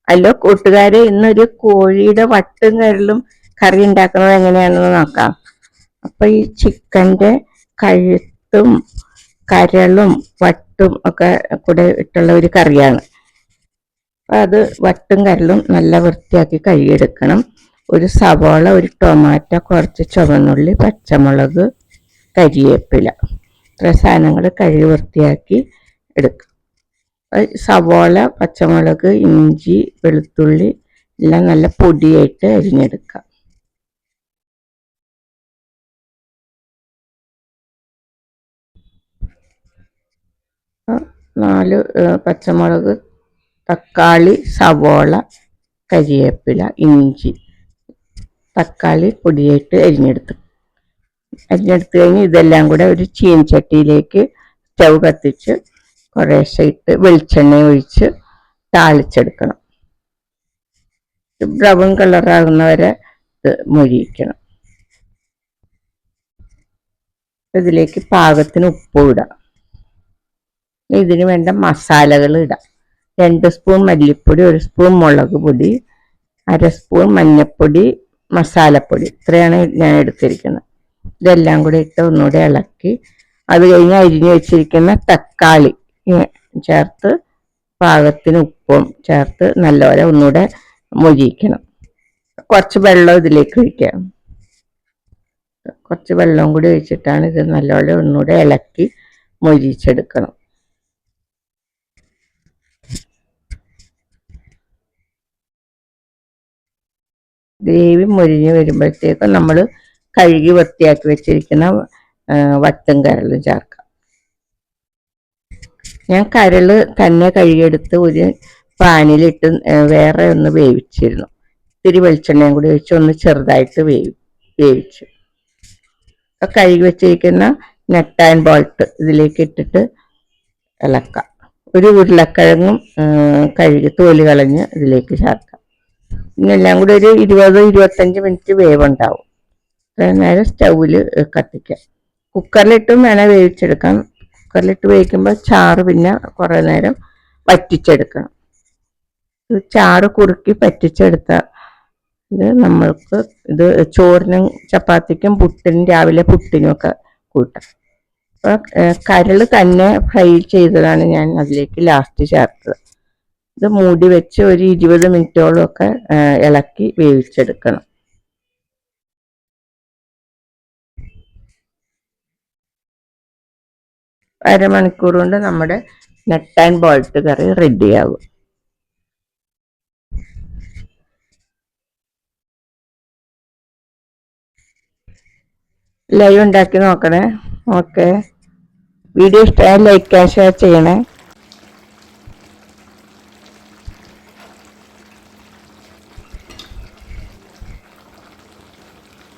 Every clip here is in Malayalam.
ഹലോ കൂട്ടുകാരെ, ഇന്നൊരു കോഴിയുടെ വട്ടും കരളും കറി ഉണ്ടാക്കുന്നത് എങ്ങനെയാണെന്ന് നോക്കാം. അപ്പൊ ഈ ചിക്കൻ്റെ കഴുത്തും കരളും വട്ടും ഒക്കെ കൂടെ ഇട്ടുള്ള ഒരു കറിയാണ്. അപ്പൊ അത് വട്ടും കരളും നല്ല വൃത്തിയാക്കി കഴുകിയെടുക്കണം. ഒരു സവാള, ഒരു ടൊമാറ്റോ, കുറച്ച് ചുവന്നുള്ളി, പച്ചമുളക്, കരിവേപ്പില, ഇത്ര സാധനങ്ങൾ കഴുകി വൃത്തിയാക്കി എടുക്കുക. സവാള, പച്ചമുളക്, ഇഞ്ചി, വെളുത്തുള്ളി എല്ലാം നല്ല പൊടിയായിട്ട് അരിഞ്ഞെടുക്കാം. നാല് പച്ചമുളക്, തക്കാളി, സവാള, കരിവേപ്പില, ഇഞ്ചി, തക്കാളി പൊടിയായിട്ട് അരിഞ്ഞെടുത്ത് കഴിഞ്ഞ് ഇതെല്ലാം കൂടെ ഒരു ചീനച്ചട്ടിയിലേക്ക് സ്റ്റൗ കത്തിച്ച് കുറേശ്ശെ ഇട്ട് വെളിച്ചെണ്ണ ഒഴിച്ച് താളിച്ചെടുക്കണം. ബ്രൗൺ കളറാകുന്നവരെ മൊരിയിക്കണം. ഇതിലേക്ക് പാകത്തിന് ഉപ്പ് ഇടാം. ഇതിന് വേണ്ട മസാലകൾ ഇടാം. 2 സ്പൂൺ മല്ലിപ്പൊടി, 1 സ്പൂൺ മുളക് പൊടി, 1/2 സ്പൂൺ മഞ്ഞൾപ്പൊടി, മസാലപ്പൊടി, ഇത്രയാണ് ഞാൻ എടുത്തിരിക്കുന്നത്. ഇതെല്ലാം കൂടി ഇട്ട് ഒന്നുകൂടെ ഇളക്കി അത് കഴിഞ്ഞ് അരിഞ്ഞു വെച്ചിരിക്കുന്ന തക്കാളി ചേർത്ത് പാകത്തിന് ഉപ്പും ചേർത്ത് നല്ലപോലെ ഒന്നുകൂടെ മൊരിയിക്കണം. കുറച്ച് വെള്ളം ഇതിലേക്ക് ഒഴിക്കാം. കുറച്ച് വെള്ളം കൂടി ഒഴിച്ചിട്ടാണ് ഇത് നല്ലപോലെ ഒന്നുകൂടെ ഇളക്കി മൊരിയിച്ചെടുക്കണം. ഗ്രേവി മൊരിഞ്ഞ് വരുമ്പോഴത്തേക്കും നമ്മൾ കഴുകി വൃത്തിയാക്കി വെച്ചിരിക്കുന്ന വട്ടും കരളും ചേർക്കാം. ഞാൻ കരള് തന്നെ കഴുകിയെടുത്ത് ഒരു പാനിലിട്ട് വേറെ ഒന്ന് വേവിച്ചിരുന്നു. ഇത്തിരി വെളിച്ചെണ്ണയും കൂടി ഒഴിച്ച് ഒന്ന് ചെറുതായിട്ട് വേവിച്ചു. കഴുകി വെച്ചിരിക്കുന്ന നട്ട് ആൻഡ് ബോൾട്ട് ഇതിലേക്ക് ഇട്ടിട്ട് ഇളക്കാം. ഒരു ഉരുളക്കിഴങ്ങും കഴുകി തോല് കളഞ്ഞ് ഇതിലേക്ക് ചേർക്കാം. ഇന്നെല്ലാം കൂടി ഒരു 20-25 മിനിറ്റ് വേവുണ്ടാവും. നേരം സ്റ്റൗവിൽ കത്തിക്കാം. കുക്കറിലിട്ടും വേണേൽ വേവിച്ചെടുക്കാം. കുക്കറിലിട്ട് വേവിക്കുമ്പോൾ ചാറ് പിന്നെ കുറേ നേരം വറ്റിച്ചെടുക്കണം. ചാറ് കുറുക്കി പറ്റിച്ചെടുത്താൽ നമ്മൾക്ക് ഇത് ചോറിനും ചപ്പാത്തിക്കും പുട്ടിനും രാവിലെ പുട്ടിനും ഒക്കെ കൂട്ടാം. അപ്പോൾ കരള് തന്നെ ഫ്രൈ ചെയ്തതാണ് ഞാൻ അതിലേക്ക് ലാസ്റ്റ് ചേർത്തത്. ഇത് മൂടി വെച്ച് ഒരു 20 മിനിറ്റോളം ഒക്കെ ഇളക്കി വേവിച്ചെടുക്കണം. അരമണിക്കൂർ കൊണ്ട് നമ്മുടെ നട്ട് ആൻഡ് ബോൾട്ട് കറി റെഡിയാകും. ലൈവ് ഉണ്ടാക്കി നോക്കണേ. ഓക്കെ, വീഡിയോ ഇഷ്ടമായ ലൈക്ക് ആൻഡ് ഷെയർ ചെയ്യണേ.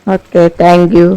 Okay, thank U.